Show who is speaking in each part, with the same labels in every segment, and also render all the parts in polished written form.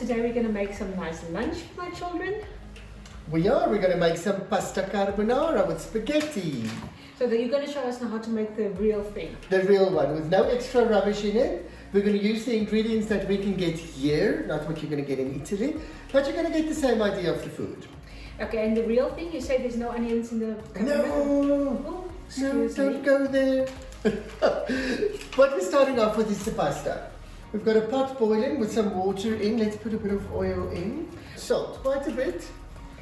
Speaker 1: today we're going to make some nice lunch for my children.
Speaker 2: We are. We're going to make some pasta carbonara with spaghetti.
Speaker 1: So that you're going to show us now how to make the real thing.
Speaker 2: The real one, with no extra rubbish in it. We're going to use the ingredients that we can get here, not what you're going to get in Italy, but you're going to get the same idea of the food.
Speaker 1: Okay, and the real thing, you say there's no onions in the carbonara?
Speaker 2: No, no, don't go there. What we're starting off with is the pasta. We've got a pot boiling with some water in. Let's put a bit of oil in. Salt, quite a bit.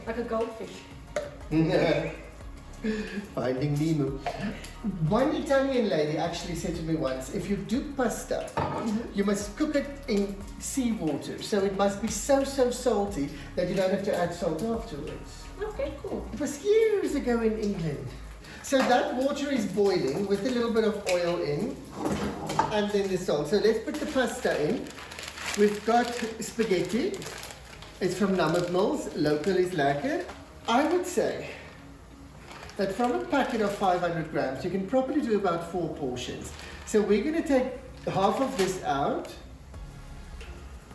Speaker 1: Like a goldfish.
Speaker 2: Finding Nemo. One Italian lady actually said to me once, if you do pasta, you must cook it in seawater. So it must be so salty that you don't have to add salt afterwards.
Speaker 1: Okay, cool.
Speaker 2: It was years ago in England. So that water is boiling with a little bit of oil in, and then the salt. So let's put the pasta in. We've got spaghetti. It's from Nammermills. Local is lekker. I would say that from a packet of 500 grams, you can probably do about 4 portions. So we're going to take half of this out.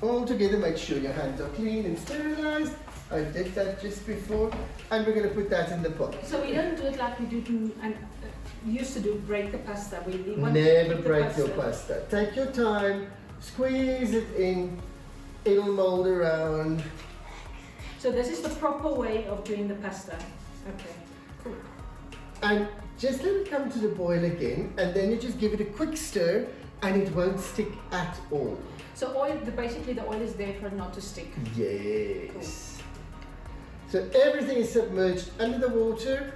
Speaker 2: All together, make sure your hands are clean and sterilized. I did that just before. And we're going to put that in the pot.
Speaker 1: So we don't do it like we do and used to do, break the pasta. We want
Speaker 2: Never
Speaker 1: to
Speaker 2: break your pasta. Take your time, squeeze it in, it'll mold around.
Speaker 1: So this is the proper way of doing the pasta. Okay, cool.
Speaker 2: And just let it come to the boil again, and then you just give it a quick stir, and it won't stick at all.
Speaker 1: So oil, basically the oil is there for it not to stick.
Speaker 2: Yes.
Speaker 1: Cool.
Speaker 2: So everything is submerged under the water,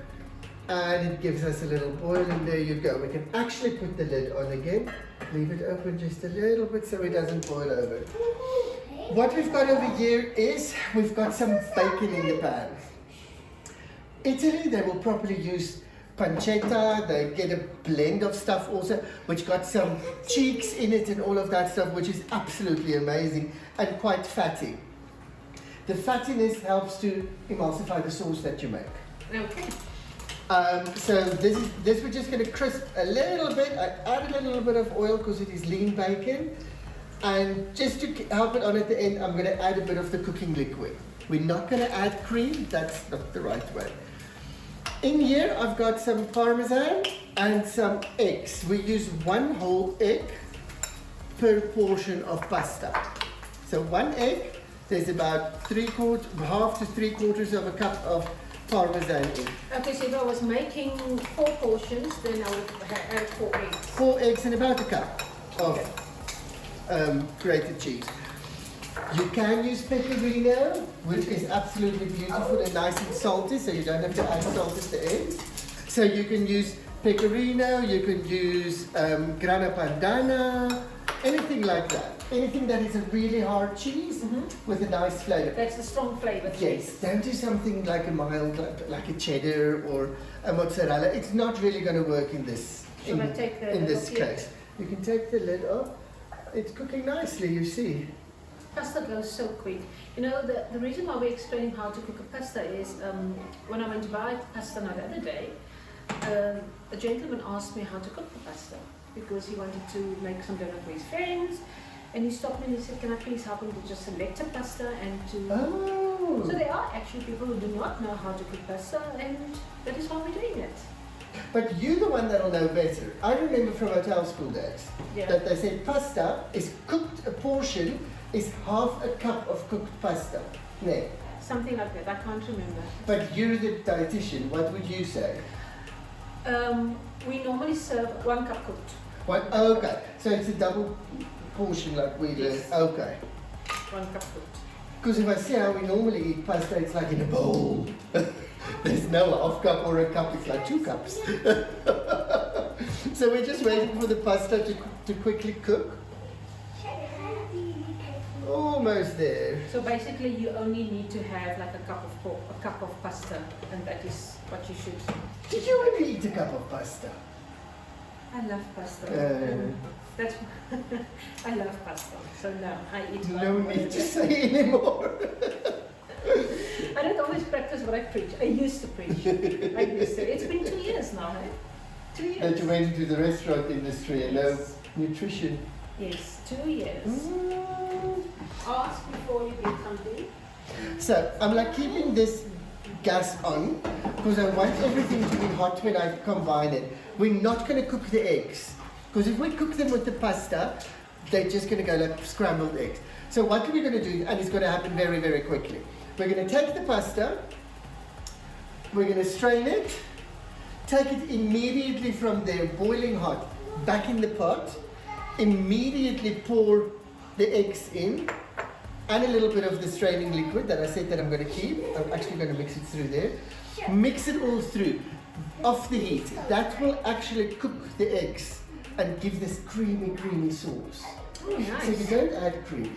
Speaker 2: and it gives us a little boil, and there you go. We can actually put the lid on again, leave it open just a little bit so it doesn't boil over. What we've got over here is we've got some bacon in the pan. Italy, they will probably use pancetta. They get a blend of stuff also, which got some cheeks in it and all of that stuff, which is absolutely amazing and quite fatty. The fattiness helps to emulsify the sauce that you make.
Speaker 1: Okay.
Speaker 2: So this we're just going to crisp a little bit. I added a little bit of oil because it is lean bacon. And just to help it on at the end, I'm going to add a bit of the cooking liquid. We're not going to add cream. That's not the right way. In here, I've got some parmesan and some eggs. We use 1 whole egg per portion of pasta. So 1 egg, there's about half to 3/4 of a cup of parmesan in.
Speaker 1: Okay, so if I was making 4 portions, then I would add 4 eggs.
Speaker 2: 4 eggs and about a cup of grated cheese. You can use pecorino, which is absolutely beautiful and nice and salty, so you don't have to add salt at the end. So you can use pecorino, you can use grana padano, anything like that. Anything that is a really hard cheese with a nice flavor.
Speaker 1: That's the strong flavor.
Speaker 2: Yes, don't do something like a mild, like a cheddar or a mozzarella. It's not really going to work in this, in this case. You can take the lid off. It's cooking nicely, you see.
Speaker 1: Pasta goes so quick. You know, the reason why we're explaining how to cook a pasta is when I went to buy pasta the other day, a gentleman asked me how to cook the pasta because he wanted to make some dinner for his friends. And he stopped me and he said, can I please help him to just select a pasta and to...
Speaker 2: Oh.
Speaker 1: So there are actually people who do not know how to cook pasta, and that is why we're doing it.
Speaker 2: But you're the one that'll know better. I remember from hotel school days that they said pasta is cooked, a portion is half a cup of cooked pasta. No.
Speaker 1: Something like that, I can't remember.
Speaker 2: But you're the dietitian, what would you say?
Speaker 1: We normally serve 1 cup cooked.
Speaker 2: What? Oh, okay, so it's a double portion like we do.
Speaker 1: Yes.
Speaker 2: Okay.
Speaker 1: 1 cup cooked.
Speaker 2: Because if I see how we normally eat pasta, it's like in a bowl. There's no half cup or a cup, it's like 2 cups. So we're just waiting for the pasta to quickly cook. Almost there.
Speaker 1: So basically you only need to have like a cup of pasta, and that is what you should.
Speaker 2: Did you really eat a cup of pasta?
Speaker 1: I love pasta. That's I love pasta. So no, I eat.
Speaker 2: No need to say anymore.
Speaker 1: I don't always practice what I preach. I used to preach. It's been 2 years now, eh? 2 years.
Speaker 2: That you went into the restaurant industry and know nutrition.
Speaker 1: Yes, 2 years. ask before you get something.
Speaker 2: So I'm like keeping this gas on because I want everything to be hot when I combine it. We're not going to cook the eggs because if we cook them with the pasta, they're just going to go like scrambled eggs. So what we're going to do, and it's going to happen very, very quickly, we're going to take the pasta, we're going to strain it, take it immediately from there, boiling hot, back in the pot, immediately pour the eggs in, and a little bit of the straining liquid that I said that I'm going to keep. I'm actually going to mix it through there. Mix it all through, off the heat. That will actually cook the eggs and give this creamy, creamy sauce.
Speaker 1: Oh, nice.
Speaker 2: So you don't add cream.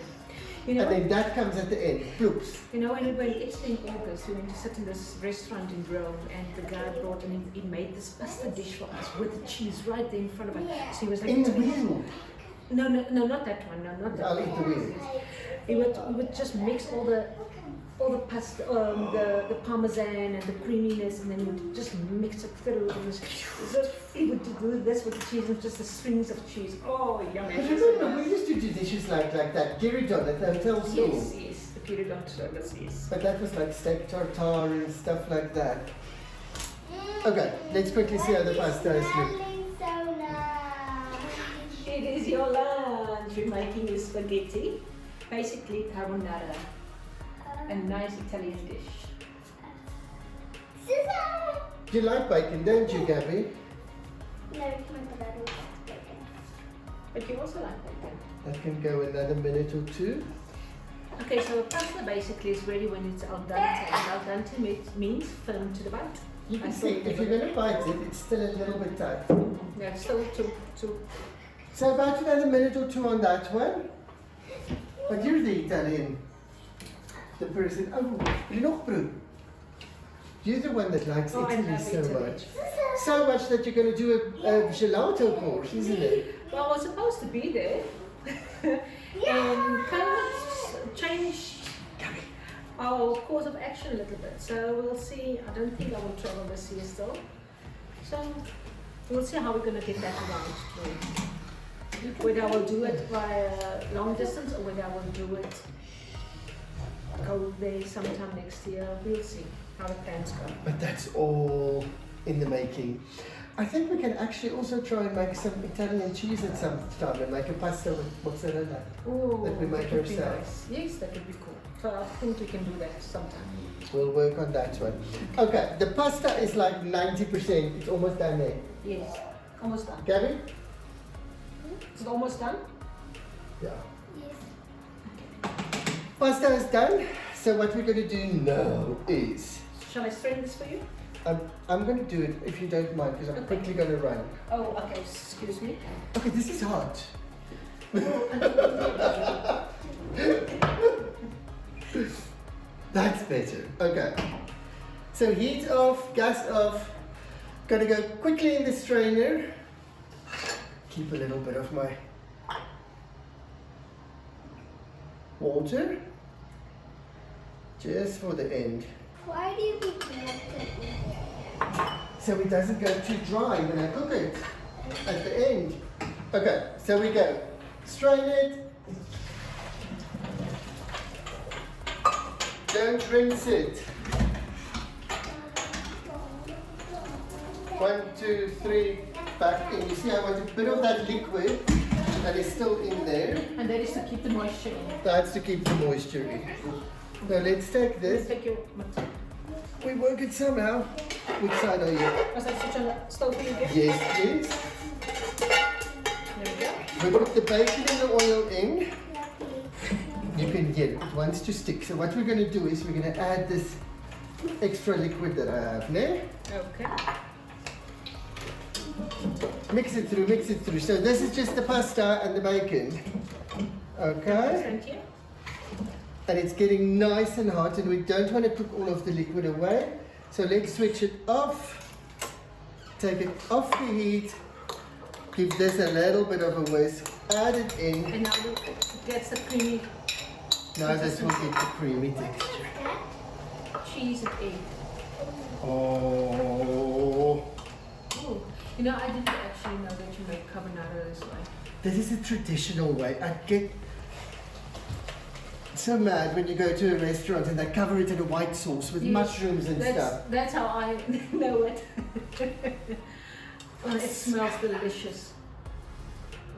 Speaker 1: You know,
Speaker 2: And then that comes at the end. Bloops.
Speaker 1: you know, when it's in August, we went to sit in this restaurant in Rome, and the guy brought and he made this pasta dish for us with the cheese right there in front of us. So he was like,
Speaker 2: In the wheel.
Speaker 1: No, not that one. No, not that
Speaker 2: I'll
Speaker 1: one.
Speaker 2: eat the wheel.
Speaker 1: We would just mix all the pasta, the parmesan and the creaminess, and then we would just mix it through. And he would do this with the cheese and just the strings of cheese. Oh, yummy!
Speaker 2: But remember, we used to do dishes like that. Gyrodon at the hotel store.
Speaker 1: Yes, the Gyrodon service, yes.
Speaker 2: But that was like steak tartare and stuff like that. Okay, let's quickly see how the pasta is looking.
Speaker 1: It is your lunch. We're making you spaghetti, basically carbonara, a nice Italian dish.
Speaker 2: You like bacon, don't you, Gabby?
Speaker 3: No, it's my brother.
Speaker 1: But you also like bacon.
Speaker 2: That can go another minute or two.
Speaker 1: Okay, so pasta basically is ready when it's al dente. And al dente means firm to the bite.
Speaker 2: You can see, if you're going to bite it, it's still a little bit tight.
Speaker 1: Yeah, it's still too.
Speaker 2: So about another minute or two on that one. But you're the Italian. The person, oh, Rinocchio. You're the one that likes
Speaker 1: Oh, I
Speaker 2: Italy
Speaker 1: love
Speaker 2: so
Speaker 1: Italy.
Speaker 2: much. So much that you're going to do a gelato course, isn't it?
Speaker 1: Well, I was supposed to be there. And kind of change our course of action a little bit. So we'll see. I don't think I will travel this year still. So we'll see how we're going to get that around. Whether I will do it by long distance or whether I will do it, go there sometime next year. We'll see how the plans go.
Speaker 2: But that's all in the making. I think we can actually also try and make some Italian cheese at some time and make a pasta with mozzarella.
Speaker 1: Oh,
Speaker 2: That we make
Speaker 1: would be
Speaker 2: ourselves.
Speaker 1: nice. Yes, that would be cool. So I think we can do that sometime.
Speaker 2: We'll work on that one. Okay, the pasta is like 90%. It's almost done there.
Speaker 1: Yes, almost done.
Speaker 2: Gabby?
Speaker 1: Is it almost done?
Speaker 2: Yeah.
Speaker 3: Yes.
Speaker 2: Pasta is done. So what we're going to do now is,
Speaker 1: Shall I strain this for you?
Speaker 2: I'm going to do it if you don't mind because I'm
Speaker 1: Okay.
Speaker 2: quickly going to run.
Speaker 1: Oh, okay. Excuse me.
Speaker 2: Okay, this is hot. That's better. Okay. So heat off, gas off. Gonna go quickly in the strainer. Keep a little bit of my water. Just for the end.
Speaker 3: Why do you keep connected?
Speaker 2: So it doesn't go too dry when I cook it at the end. Okay, so we go. Strain it. Don't rinse it. 1, 2, 3, back in. You see I want a bit of that liquid that is still in there.
Speaker 1: And that is to keep the moisture in.
Speaker 2: That's to keep the moisture in. Now let's take
Speaker 1: Let's
Speaker 2: this.
Speaker 1: take your.
Speaker 2: We work it somehow. Which side are you?
Speaker 1: Was I switch on the stove for you again?
Speaker 2: Yes, please.
Speaker 1: There we go.
Speaker 2: We put the bacon and the oil in. You can get it. It wants to stick. So what we're going to do is we're going to add this extra liquid that I have there.
Speaker 1: Okay.
Speaker 2: Mix it through, mix it through. So this is just the pasta and the bacon. Okay?
Speaker 1: Thank you.
Speaker 2: And it's getting nice and hot and we don't want to cook all of the liquid away. So let's switch it off. Take it off the heat. Give this a little bit of a whisk. Add it in.
Speaker 1: And now it gets the creamy
Speaker 2: Now this will get the creamy texture.
Speaker 1: cheese and egg.
Speaker 2: Oh.
Speaker 1: Ooh. You know, I didn't actually know that you make carbonara this way.
Speaker 2: This is a traditional way. I get so mad when you go to a restaurant and they cover it in a white sauce with mushrooms and stuff.
Speaker 1: That's how I know it. Oh, it smells delicious.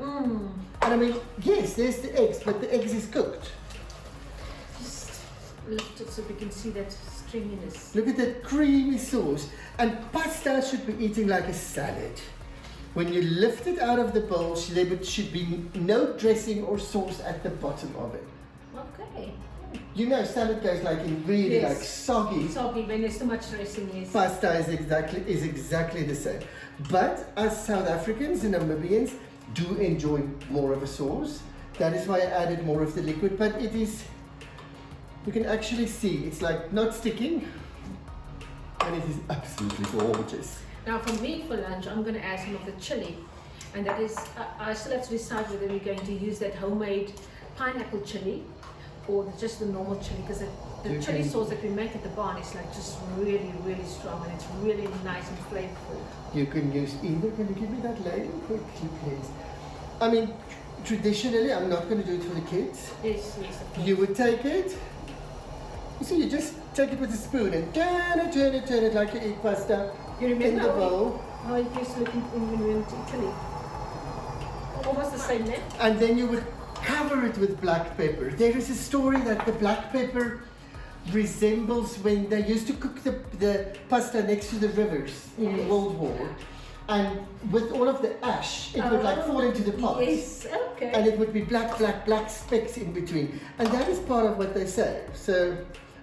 Speaker 2: And I mean, yes, there's the eggs, but the eggs is cooked.
Speaker 1: Just lift it so we can see that stringiness.
Speaker 2: Look at that creamy sauce. And pasta should be eating like a salad. When you lift it out of the bowl, there should be no dressing or sauce at the bottom of it.
Speaker 1: Okay.
Speaker 2: You know, salad goes like in really
Speaker 1: Yes.
Speaker 2: like soggy.
Speaker 1: Soggy when there's too much dressing, yes.
Speaker 2: Pasta is exactly the same. But as South Africans and Namibians do enjoy more of a sauce. That is why I added more of the liquid. But it is, you can actually see, it's like not sticking. And it is absolutely gorgeous.
Speaker 1: Now for me for lunch, I'm going to add some of the chili. And that is, I still have to decide whether we're going to use that homemade pineapple chili or just the normal chili, because the chili sauce that we make at the barn is like just really, really strong and it's really nice and flavorful.
Speaker 2: You can use either. Can you give me that ladle quickly, please? I mean, traditionally, I'm not going to do it for the kids.
Speaker 1: Yes, yes, of course.
Speaker 2: You would take it. So you just take it with a spoon and turn it like you eat pasta
Speaker 1: You
Speaker 2: in
Speaker 1: remember
Speaker 2: the bowl.
Speaker 1: how it used to look when we went to Italy? Almost the same name.
Speaker 2: And then you would cover it with black pepper. There is a story that the black pepper resembles when they used to cook the pasta next to the rivers in
Speaker 1: Yes.
Speaker 2: World War. And with all of the ash, it would like fall into the pot.
Speaker 1: Yes, okay.
Speaker 2: And it would be black specks in between. And that is part of what they say. So,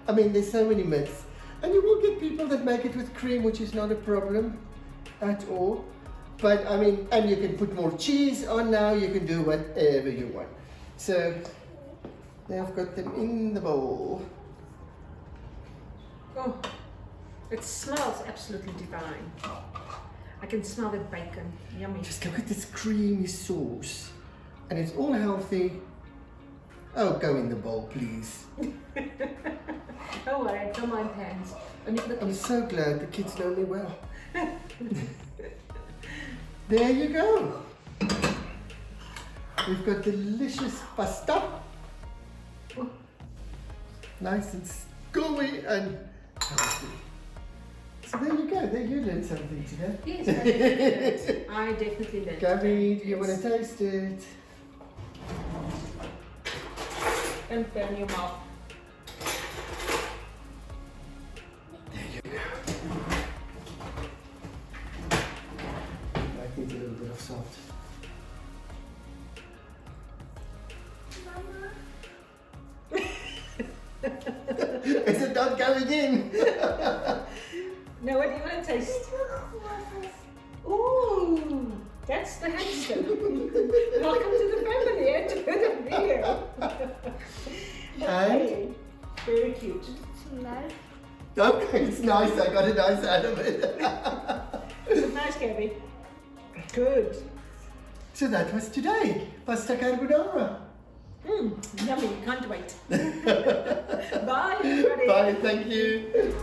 Speaker 2: I mean, there's so many myths. And you will get people that make it with cream, which is not a problem at all. But, I mean, and you can put more cheese on now, you can do whatever you want. So, now I've got them in the bowl.
Speaker 1: Oh, it smells absolutely divine. I can smell the bacon. Yummy.
Speaker 2: Just look at this creamy sauce. And it's all healthy. Oh, go in the bowl, please.
Speaker 1: Don't worry, I don't mind hands. Only for the
Speaker 2: I'm
Speaker 1: kids.
Speaker 2: so glad the kids know me well. There you go. We've got delicious pasta. Nice and gooey and healthy. So there you go. There you learned something today.
Speaker 1: Yes, I definitely learned. I definitely learned.
Speaker 2: Gabby, do you want to taste it?
Speaker 1: Don't burn your mouth.
Speaker 2: There you go. Might need a little bit of salt. Is it not going in?
Speaker 1: Now, what do you want to taste? Ooh, that's the hamster. Welcome to the family and to the video. Okay. Very cute.
Speaker 3: Nice.
Speaker 2: Okay, it's nice. I got a nice out of it.
Speaker 1: Is it nice, Gabby? Good.
Speaker 2: So that was today. Pasta carbonara.
Speaker 1: Yummy. Can't wait. Bye, everybody.
Speaker 2: Bye. Thank you.